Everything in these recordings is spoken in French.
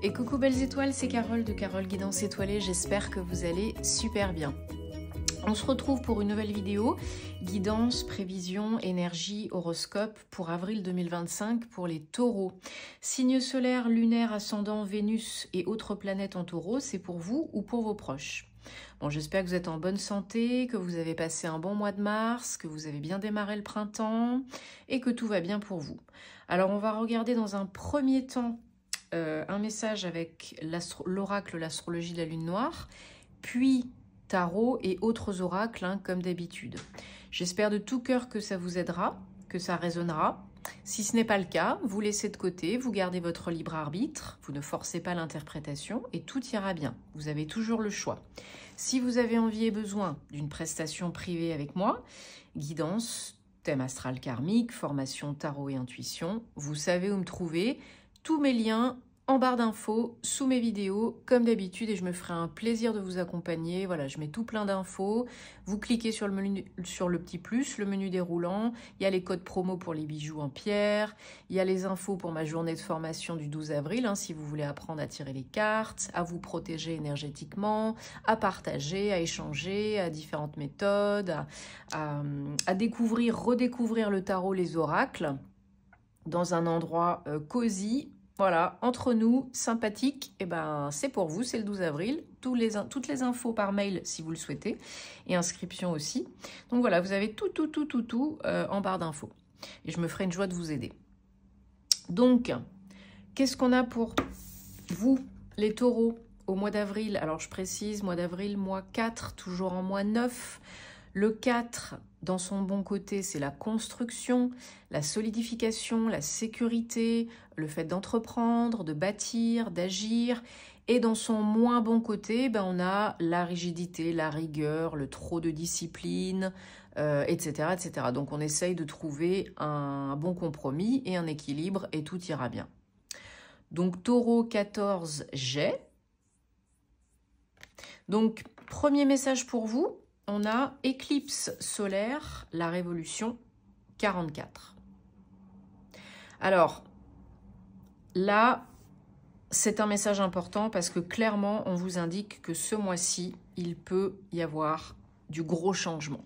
Et coucou belles étoiles, c'est Carole de Carole Guidance Étoilée, j'espère que vous allez super bien. On se retrouve pour une nouvelle vidéo, guidance, prévision, énergie, horoscope pour avril 2025 pour les taureaux. Signe solaire, lunaire, ascendant, Vénus et autres planètes en taureau, c'est pour vous ou pour vos proches. Bon, j'espère que vous êtes en bonne santé, que vous avez passé un bon mois de mars, que vous avez bien démarré le printemps et que tout va bien pour vous. Alors on va regarder dans un premier temps un message avec l'oracle, l'astrologie de la lune noire, puis tarot et autres oracles, comme d'habitude. J'espère de tout cœur que ça vous aidera, que ça résonnera. Si ce n'est pas le cas, vous laissez de côté, vous gardez votre libre arbitre, vous ne forcez pas l'interprétation et tout ira bien. Vous avez toujours le choix. Si vous avez envie et besoin d'une prestation privée avec moi, guidance, thème astral karmique, formation tarot et intuition, vous savez où me trouver. Tous mes liens en barre d'infos, sous mes vidéos, comme d'habitude, et je me ferai un plaisir de vous accompagner. Voilà, je mets tout plein d'infos. Vous cliquez sur le menu, sur le petit plus, le menu déroulant. Il y a les codes promo pour les bijoux en pierre. Il y a les infos pour ma journée de formation du 12 avril, si vous voulez apprendre à tirer les cartes, à vous protéger énergétiquement, à partager, à échanger, à différentes méthodes, à découvrir, redécouvrir le tarot, les oracles, dans un endroit cosy. Voilà, entre nous, sympathique, et c'est pour vous, c'est le 12 avril. Toutes les infos par mail si vous le souhaitez, et inscription aussi. Donc voilà, vous avez tout en barre d'infos. Et je me ferai une joie de vous aider. Donc, qu'est-ce qu'on a pour vous, les taureaux, au mois d'avril? Alors je précise, mois d'avril, mois 4, toujours en mois 9. Le 4, dans son bon côté, c'est la construction, la solidification, la sécurité, le fait d'entreprendre, de bâtir, d'agir. Et dans son moins bon côté, on a la rigidité, la rigueur, le trop de discipline, etc., etc. Donc on essaye de trouver un bon compromis et un équilibre et tout ira bien. Donc taureau 14, j'ai. Donc premier message pour vous. On a éclipse solaire, la révolution 44. Alors, là, c'est un message important parce que clairement, on vous indique que ce mois-ci, il peut y avoir du gros changement.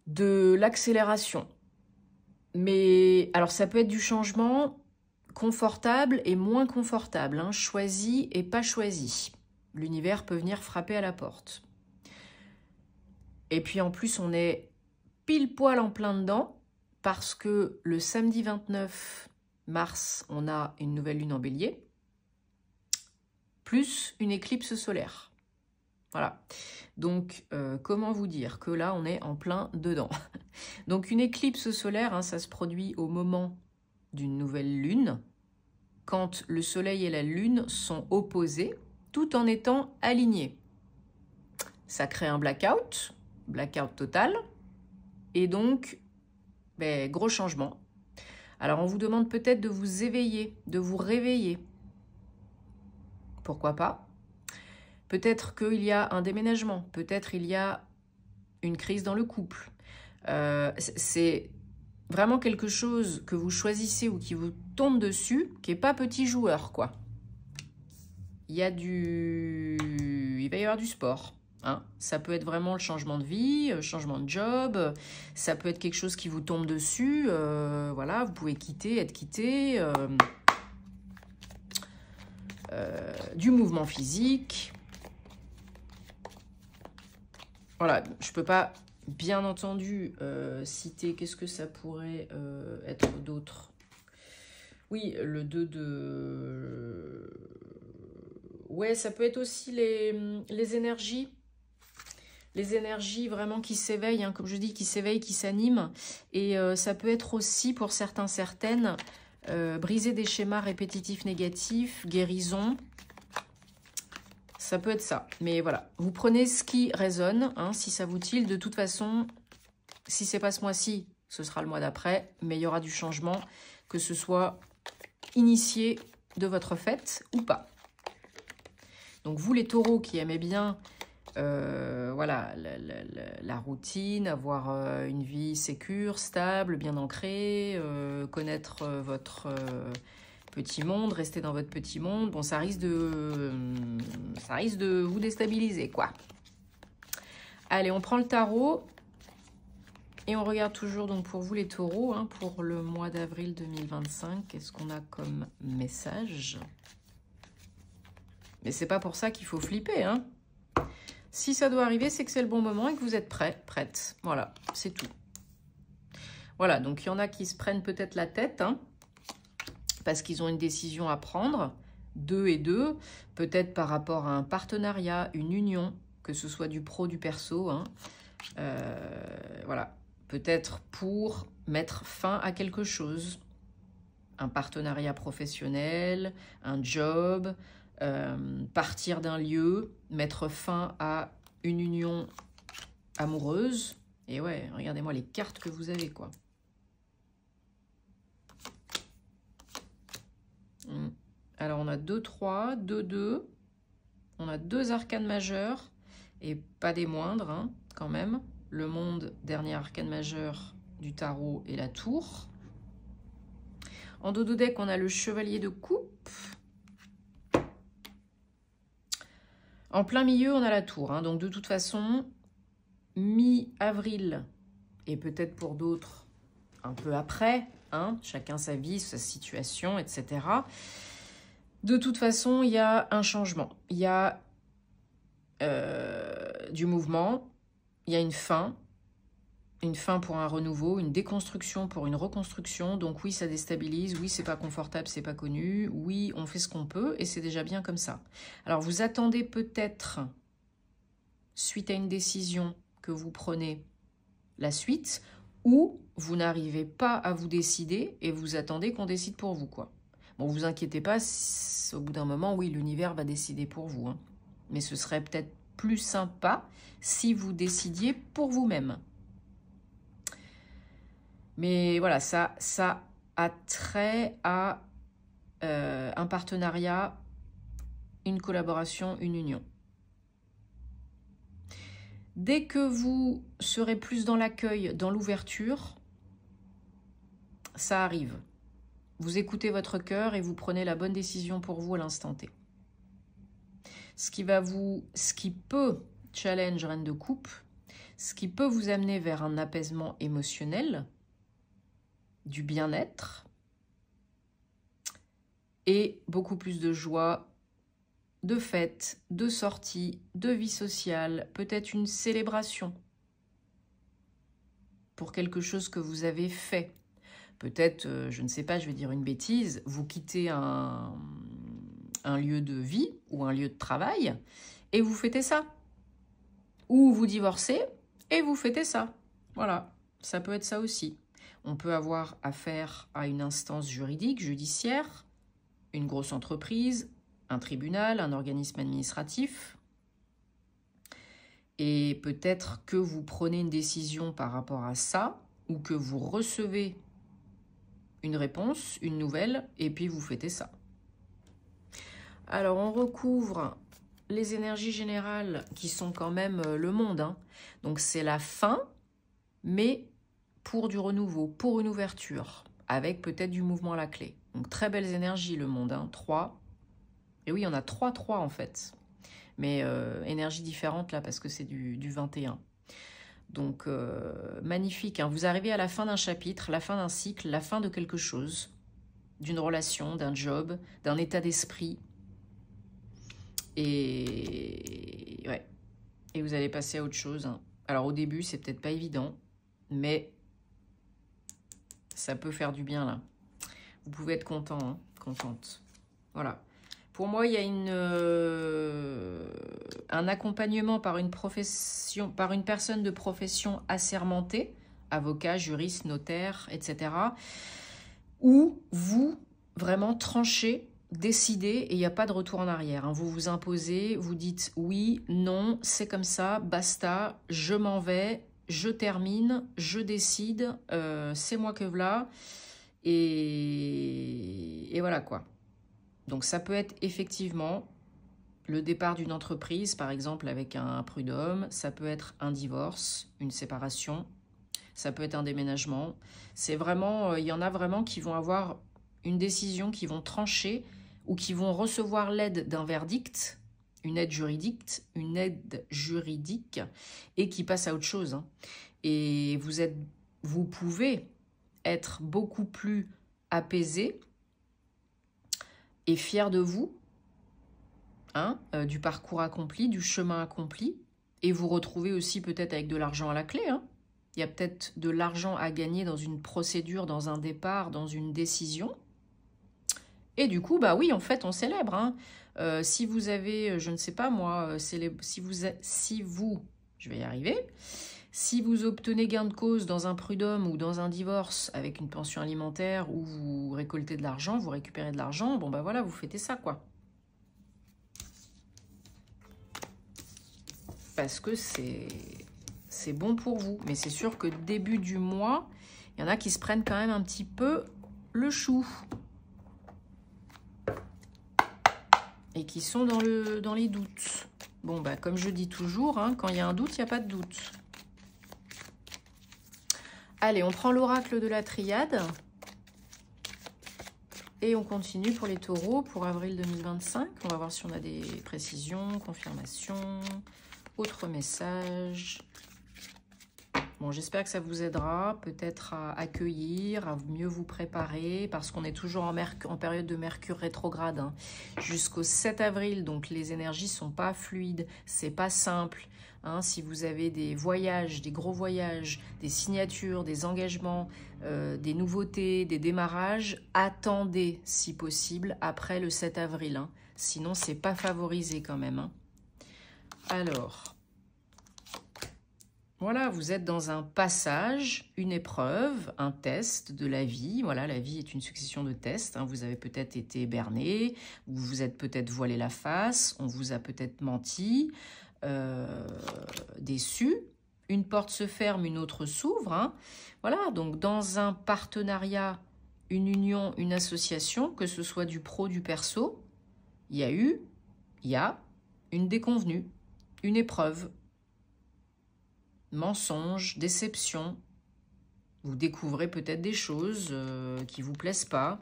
De l'accélération. Mais, alors ça peut être du changement confortable et moins confortable, choisi et pas choisi. L'univers peut venir frapper à la porte. Et puis en plus, on est pile poil en plein dedans parce que le samedi 29 mars, on a une nouvelle lune en bélier, plus une éclipse solaire. Voilà. Donc, comment vous dire que là, on est en plein dedans. Donc, une éclipse solaire, ça se produit au moment d'une nouvelle lune, quand le soleil et la lune sont opposés, tout en étant alignés. Ça crée un blackout total, et donc, gros changement. Alors, on vous demande peut-être de vous éveiller, de vous réveiller. Pourquoi pas? Peut-être qu'il y a un déménagement, peut-être il y a une crise dans le couple. C'est vraiment quelque chose que vous choisissez ou qui vous tombe dessus, qui n'est pas petit joueur, quoi. Il va y avoir du sport. Ça peut être vraiment le changement de vie, changement de job, ça peut être quelque chose qui vous tombe dessus, voilà, vous pouvez être quitté, du mouvement physique. Voilà, je ne peux pas, bien entendu, citer, qu'est-ce que ça pourrait être d'autre? Oui, le 2 de... Ouais, ça peut être aussi les énergies. Les énergies vraiment qui s'éveillent, comme je dis, qui s'éveillent, qui s'animent. Et ça peut être aussi, pour certains, certaines, briser des schémas répétitifs négatifs, guérison. Ça peut être ça. Mais voilà, vous prenez ce qui résonne, si ça vous tille. De toute façon, si ce n'est pas ce mois-ci, ce sera le mois d'après. Mais il y aura du changement, que ce soit initié de votre fête ou pas. Donc vous, les taureaux qui aimez bien voilà, la routine, avoir une vie sécure, stable, bien ancrée, connaître Petit monde, restez dans votre petit monde. Bon, ça risque de vous déstabiliser, quoi. Allez, on prend le tarot. Et on regarde toujours donc pour vous les taureaux, hein, pour le mois d'avril 2025. Qu'est-ce qu'on a comme message? Mais c'est pas pour ça qu'il faut flipper, hein. Si ça doit arriver, c'est que c'est le bon moment et que vous êtes prêts, prêtes. Voilà, c'est tout. Voilà, donc il y en a qui se prennent peut-être la tête, hein, parce qu'ils ont une décision à prendre, 2 et 2, peut-être par rapport à un partenariat, une union, que ce soit du pro, du perso, hein. Voilà, peut-être pour mettre fin à quelque chose, un partenariat professionnel, un job, partir d'un lieu, mettre fin à une union amoureuse. Et ouais, regardez-moi les cartes que vous avez, quoi. Alors, on a 2-3, 2-2. On a 2 arcanes majeures, et pas des moindres, hein, quand même. Le monde, dernier arcane majeur du tarot, et la tour. En dos de deck, on a le chevalier de coupe. En plein milieu, on a la tour. Hein. Donc, de toute façon, mi-avril, et peut-être pour d'autres un peu après, hein, chacun sa vie, sa situation, etc. De toute façon, il y a un changement. Il y a du mouvement, il y a une fin pour un renouveau, une déconstruction pour une reconstruction. Donc oui, ça déstabilise, oui, c'est pas confortable, c'est pas connu, oui, on fait ce qu'on peut et c'est déjà bien comme ça. Alors vous attendez peut-être, suite à une décision que vous prenez, la suite, ou vous n'arrivez pas à vous décider et vous attendez qu'on décide pour vous, quoi. Bon, vous inquiétez pas, au bout d'un moment, oui, l'univers va décider pour vous, hein. Mais ce serait peut-être plus sympa si vous décidiez pour vous-même. Mais voilà, ça a trait à un partenariat, une collaboration, une union. Dès que vous serez plus dans l'accueil, dans l'ouverture, ça arrive. Vous écoutez votre cœur et vous prenez la bonne décision pour vous à l'instant T. Ce qui peut, challenge reine de coupe, ce qui peut vous amener vers un apaisement émotionnel, du bien-être et beaucoup plus de joie, de fêtes, de sorties, de vie sociale, peut-être une célébration pour quelque chose que vous avez fait. Peut-être, je ne sais pas, je vais dire une bêtise, vous quittez un lieu de vie ou un lieu de travail et vous fêtez ça. Ou vous divorcez et vous fêtez ça. Voilà, ça peut être ça aussi. On peut avoir affaire à une instance juridique, judiciaire, une grosse entreprise, un tribunal, un organisme administratif. Et peut-être que vous prenez une décision par rapport à ça, ou que vous recevez une réponse, une nouvelle, et puis vous fêtez ça. Alors, on recouvre les énergies générales qui sont quand même le monde, hein. Donc, c'est la fin, mais pour du renouveau, pour une ouverture, avec peut-être du mouvement à la clé. Donc, très belles énergies, le monde, hein. 3. Et oui, on a 3 en fait. Mais énergie différente là, parce que c'est du 21. Donc, magnifique, hein. Vous arrivez à la fin d'un chapitre, la fin d'un cycle, la fin de quelque chose, d'une relation, d'un job, d'un état d'esprit. Et ouais, et vous allez passer à autre chose, hein. Alors au début, c'est peut-être pas évident, mais ça peut faire du bien là. Vous pouvez être content, hein, contente. Voilà. Pour moi, il y a un accompagnement par une personne de profession assermentée, avocat, juriste, notaire, etc. Où vous vraiment tranchez, décidez et il n'y a pas de retour en arrière, hein. Vous vous imposez, vous dites oui, non, c'est comme ça, basta, je m'en vais, je termine, je décide, c'est moi que voilà. Et voilà quoi. Donc ça peut être effectivement le départ d'une entreprise, par exemple avec un prud'homme, ça peut être un divorce, une séparation, ça peut être un déménagement. C'est vraiment, il y en a vraiment qui vont avoir une décision, qui vont trancher ou qui vont recevoir l'aide d'un verdict, une aide juridique, et qui passent à autre chose. Hein. Et vous pouvez être beaucoup plus apaisé et fier de vous, hein, du parcours accompli, du chemin accompli, et vous retrouver aussi peut-être avec de l'argent à la clé. Hein. Il y a peut-être de l'argent à gagner dans une procédure, dans un départ, dans une décision. Et du coup, bah oui, en fait, on célèbre. Hein. Si vous avez, je ne sais pas moi, si vous, je vais y arriver, si vous obtenez gain de cause dans un prud'homme ou dans un divorce avec une pension alimentaire où vous récoltez de l'argent, vous récupérez de l'argent, bon bah voilà, vous fêtez ça quoi. Parce que c'est bon pour vous. Mais c'est sûr que début du mois, il y en a qui se prennent quand même un petit peu le chou. Et qui sont dans les doutes. Bon bah comme je dis toujours, hein, quand il y a un doute, il n'y a pas de doute. Allez, on prend l'oracle de la triade. Et on continue pour les taureaux pour avril 2025. On va voir si on a des précisions, confirmations, autres messages. Bon, j'espère que ça vous aidera peut-être à accueillir, à mieux vous préparer, parce qu'on est toujours en période de Mercure rétrograde, hein, jusqu'au 7 avril, donc les énergies sont pas fluides, c'est pas simple. Hein, si vous avez des voyages, des gros voyages, des signatures, des engagements, des nouveautés, des démarrages, attendez si possible après le 7 avril. Hein, sinon, c'est pas favorisé quand même. Hein. Alors, voilà, vous êtes dans un passage, une épreuve, un test de la vie. Voilà, la vie est une succession de tests. Hein. Vous avez peut-être été berné, vous vous êtes peut-être voilé la face, on vous a peut-être menti. Déçu, une porte se ferme, une autre s'ouvre. Hein. Voilà, donc dans un partenariat, une union, une association, que ce soit du pro, du perso, il y a une déconvenue, une épreuve, mensonge, déception. Vous découvrez peut-être des choses qui ne vous plaisent pas.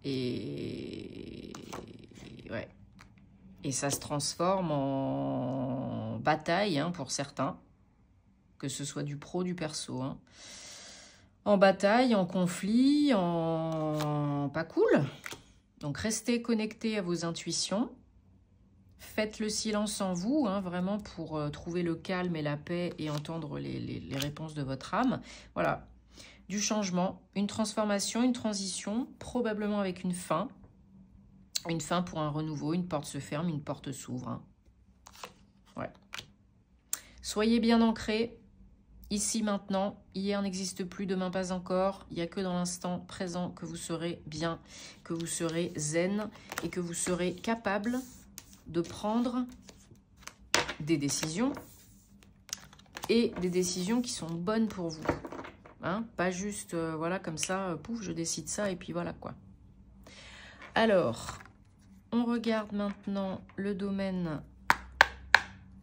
Et ouais. Et ça se transforme en bataille hein, pour certains, que ce soit du pro, du perso. Hein. En bataille, en conflit, en pas cool. Donc restez connectés à vos intuitions. Faites le silence en vous, hein, vraiment pour trouver le calme et la paix et entendre les réponses de votre âme. Voilà. Du changement, une transformation, une transition, probablement avec une fin. Une fin pour un renouveau, une porte se ferme, une porte s'ouvre. Hein. Ouais. Soyez bien ancrés, ici, maintenant. Hier n'existe plus, demain pas encore. Il n'y a que dans l'instant présent que vous serez bien, que vous serez zen et que vous serez capable de prendre des décisions et des décisions qui sont bonnes pour vous. Hein, pas juste, voilà, comme ça, pouf, je décide ça, et puis voilà, quoi. Alors, on regarde maintenant le domaine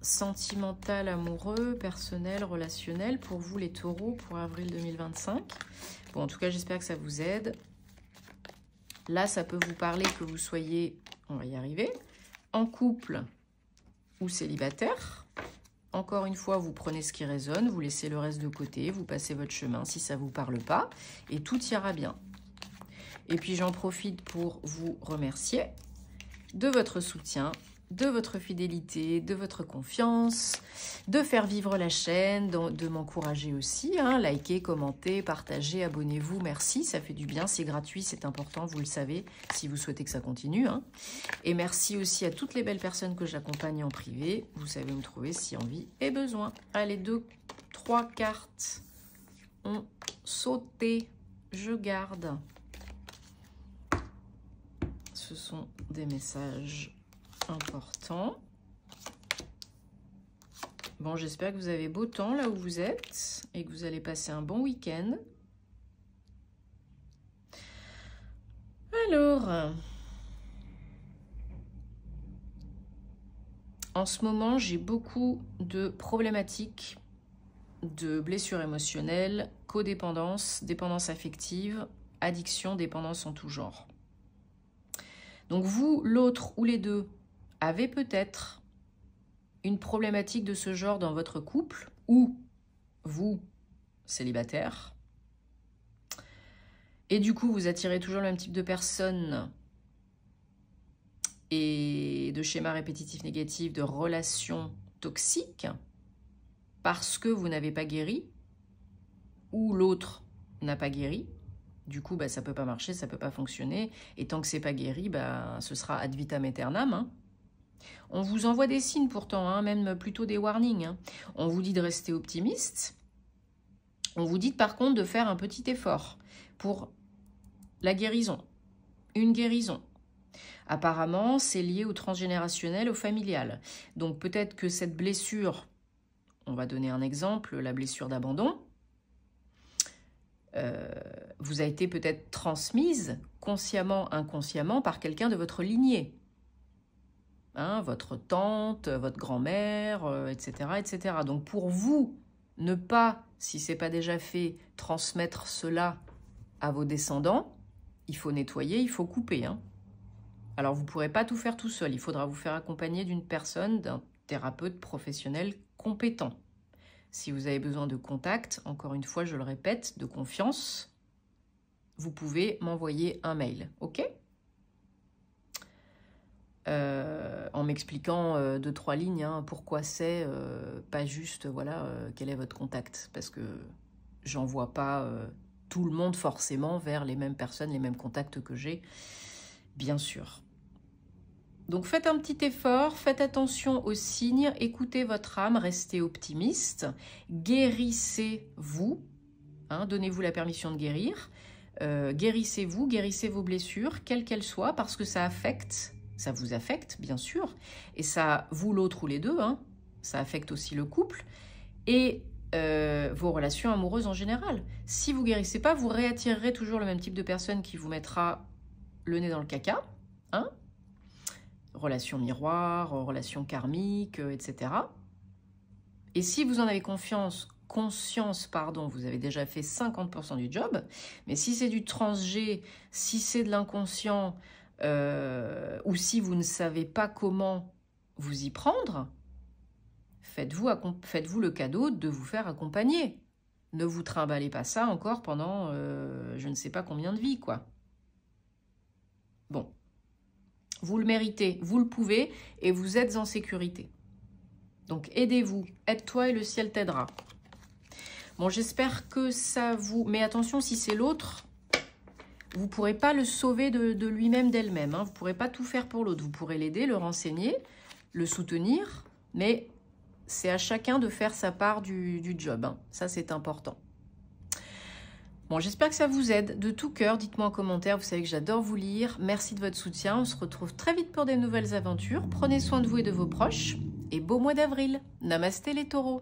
sentimental, amoureux, personnel, relationnel, pour vous, les taureaux, pour avril 2025. Bon, en tout cas, j'espère que ça vous aide. Là, ça peut vous parler que vous soyez, on va y arriver, en couple ou célibataire. Encore une fois, vous prenez ce qui résonne, vous laissez le reste de côté, vous passez votre chemin si ça ne vous parle pas, et tout ira bien. Et puis j'en profite pour vous remercier de votre soutien, de votre fidélité, de votre confiance, de faire vivre la chaîne, de m'encourager aussi. Hein, likez, commentez, partagez, abonnez-vous, merci, ça fait du bien, c'est gratuit, c'est important, vous le savez, si vous souhaitez que ça continue. Hein. Et merci aussi à toutes les belles personnes que j'accompagne en privé. Vous savez me trouver si envie et besoin. Allez, 2, 3 cartes ont sauté. Je garde. Ce sont des messages importants. Bon, j'espère que vous avez beau temps là où vous êtes et que vous allez passer un bon week-end. Alors, en ce moment, j'ai beaucoup de problématiques de blessures émotionnelles, codépendance, dépendance affective, addiction, dépendance en tout genre. Donc vous, l'autre ou les deux, avez peut-être une problématique de ce genre dans votre couple, ou vous, célibataire, et du coup vous attirez toujours le même type de personnes et de schémas répétitifs négatifs, de relations toxiques, parce que vous n'avez pas guéri, ou l'autre n'a pas guéri. Du coup, ça ne peut pas marcher, ça ne peut pas fonctionner. Et tant que ce n'est pas guéri, ce sera ad vitam aeternam. Hein. On vous envoie des signes pourtant, hein, même plutôt des warnings. Hein. On vous dit de rester optimiste. On vous dit par contre de faire un petit effort pour la guérison. Une guérison. Apparemment, c'est lié au transgénérationnel, au familial. Donc peut-être que cette blessure, on va donner un exemple, la blessure d'abandon, vous a été peut-être transmise consciemment, inconsciemment par quelqu'un de votre lignée. Hein, votre tante, votre grand-mère, etc., etc. Donc pour vous, ne pas, si ce n'est pas déjà fait, transmettre cela à vos descendants, il faut nettoyer, il faut couper. Hein. Alors vous ne pourrez pas tout faire tout seul, il faudra vous faire accompagner d'une personne, d'un thérapeute professionnel compétent. Si vous avez besoin de contact, encore une fois, je le répète, de confiance, vous pouvez m'envoyer un mail, ok ? En m'expliquant 2-3 lignes, hein, pourquoi c'est, pas juste, voilà, quel est votre contact ? Parce que j'envoie pas tout le monde forcément vers les mêmes personnes, les mêmes contacts que j'ai, bien sûr. Donc faites un petit effort, faites attention aux signes, écoutez votre âme, restez optimiste, guérissez-vous, hein, donnez-vous la permission de guérir, guérissez-vous, guérissez vos blessures, quelles qu'elles soient, parce que ça vous affecte bien sûr, et ça, vous l'autre ou les deux, hein, ça affecte aussi le couple, et vos relations amoureuses en général. Si vous ne guérissez pas, vous réattirerez toujours le même type de personne qui vous mettra le nez dans le caca, hein, relations miroirs, relations karmiques, etc. Et si vous en avez conscience, vous avez déjà fait 50% du job, mais si c'est du transgé, si c'est de l'inconscient, ou si vous ne savez pas comment vous y prendre, faites-vous le cadeau de vous faire accompagner. Ne vous trimballez pas ça encore pendant je ne sais pas combien de vies, quoi. Bon. Vous le méritez, vous le pouvez et vous êtes en sécurité. Donc aidez-vous, aide-toi et le ciel t'aidera. Bon, j'espère que ça vous... Mais attention, si c'est l'autre, vous ne pourrez pas le sauver de lui-même, d'elle-même. Hein. Vous ne pourrez pas tout faire pour l'autre. Vous pourrez l'aider, le renseigner, le soutenir, mais c'est à chacun de faire sa part du job. Hein. Ça, c'est important. Bon, j'espère que ça vous aide. De tout cœur, dites-moi en commentaire. Vous savez que j'adore vous lire. Merci de votre soutien. On se retrouve très vite pour des nouvelles aventures. Prenez soin de vous et de vos proches. Et beau mois d'avril. Namasté les taureaux.